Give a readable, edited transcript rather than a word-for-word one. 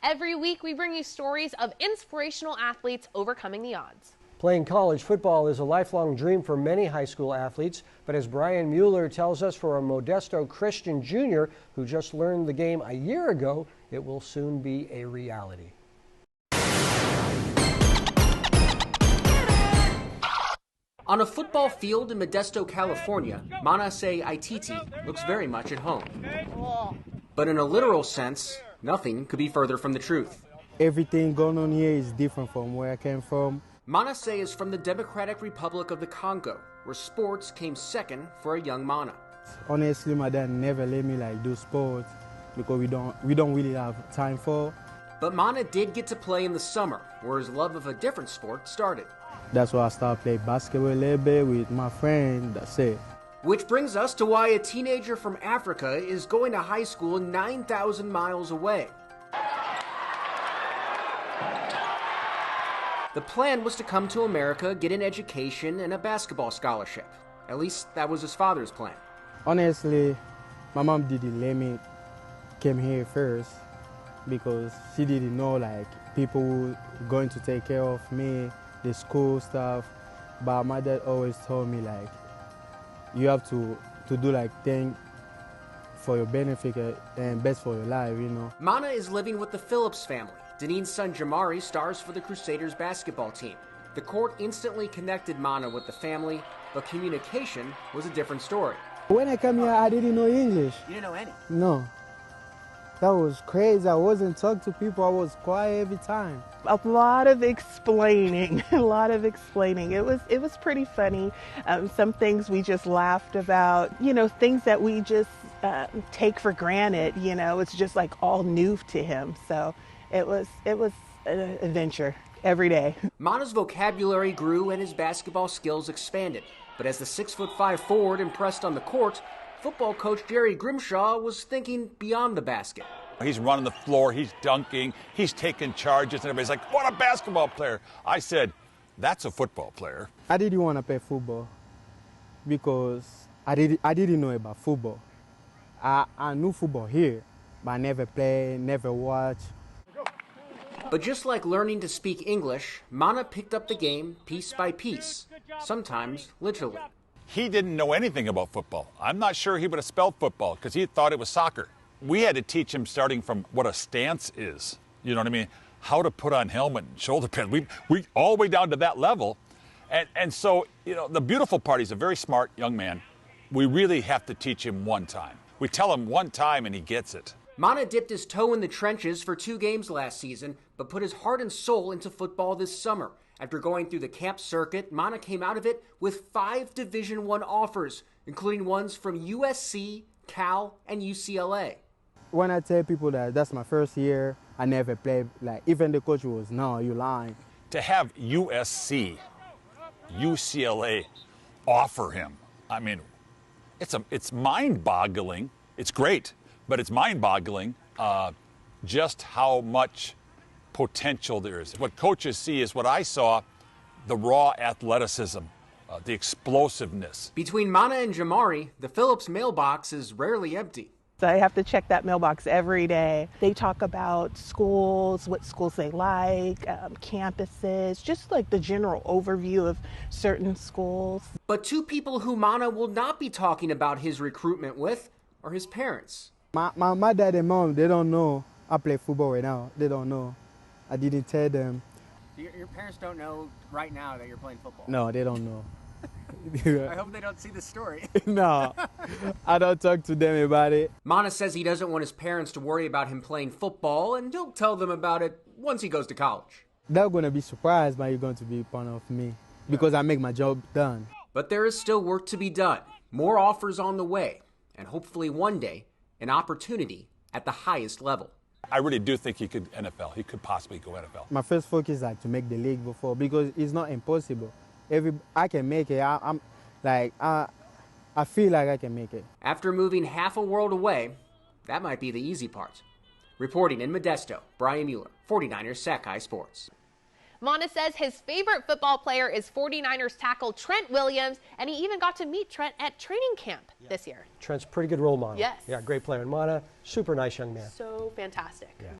Every week, we bring you stories of inspirational athletes overcoming the odds. Playing college football is a lifelong dream for many high school athletes, but as Brian Mueller tells us, for a Modesto Christian Jr. who just learned the game a year ago, it will soon be a reality. On a football field in Modesto, California, Manasse Itete looks very much at home. But in a literal sense, nothing could be further from the truth. Everything going on here is different from where I came from. Manasse is from the Democratic Republic of the Congo, where sports came second for a young Mana. Honestly, my dad never let me do sports because we don't really have time for. But Mana did get to play in the summer, where his love of a different sport started. That's why I started playing basketball a little bit with my friend. That's it. Which brings us to why a teenager from Africa is going to high school 9,000 miles away. The plan was to come to America, get an education, and a basketball scholarship. At least that was his father's plan. Honestly, my mom didn't let me come here first because she didn't know people were going to take care of me, the school stuff. But my dad always told me you have to do things for your benefit and best for your life, you know. Mana is living with the Phillips family. Denine's son Jamari stars for the Crusaders basketball team. The court instantly connected Mana with the family, but communication was a different story. When I came here, I didn't know English. You didn't know any? No. That was crazy. I wasn't talking to people. I was quiet every time. A lot of explaining, a lot of explaining. It was pretty funny. Some things we just laughed about, things that we just take for granted, it's just all new to him. So it was an adventure every day. Mana's vocabulary grew and his basketball skills expanded. But as the 6'5" forward impressed on the court, football coach Jerry Grimshaw was thinking beyond the basket. He's running the floor, he's dunking, he's taking charges, and everybody's like, what a basketball player. I said, that's a football player. I didn't want to play football because I didn't know about football. I knew football here, but I never played, never watched. But just like learning to speak English, Mana picked up the game piece by piece, sometimes literally. He didn't know anything about football. I'm not sure he would have spelled football because he thought it was soccer. We had to teach him starting from what a stance is, you know what I mean? How to put on helmet and shoulder pads. We all the way down to that level. And so, the beautiful part, he's a very smart young man. We really have to teach him one time. We tell him one time and he gets it. Mana dipped his toe in the trenches for 2 games last season, but put his heart and soul into football this summer. After going through the camp circuit, Mana came out of it with 5 Division I offers, including ones from USC, Cal, and UCLA. When I tell people that that's my first year, I never played, even the coach was, no, you lying. To have USC, UCLA offer him, I mean, it's mind-boggling. It's great, but it's mind-boggling just how much potential there is. What coaches see is what I saw, the raw athleticism, the explosiveness. Between Mana and Jamari, the Phillips mailbox is rarely empty. So I have to check that mailbox every day. They talk about schools, what schools they like, campuses, just the general overview of certain schools. But 2 people who Mana will not be talking about his recruitment with are his parents. My dad and mom, they don't know I play football right now. They don't know. I didn't tell them. Your parents don't know right now that you're playing football? No, they don't know. I hope they don't see the story. No, I don't talk to them about it. Mana says he doesn't want his parents to worry about him playing football, and he'll tell them about it once he goes to college. They're going to be surprised by you going to be part of me because I make my job done. But there is still work to be done. More offers on the way, and hopefully one day, an opportunity at the highest level. I really do think he could NFL. He could possibly go NFL. My first focus is to make the league before because it's not impossible. I can make it. I feel like I can make it. After moving half a world away, that might be the easy part. Reporting in Modesto, Brian Mueller, 49ers Sakai Sports. Mana says his favorite football player is 49ers tackle Trent Williams, and he even got to meet Trent at training camp this year. Trent's a pretty good role model. Yes. Yeah, great player. And Mana, super nice young man. So fantastic. Yeah.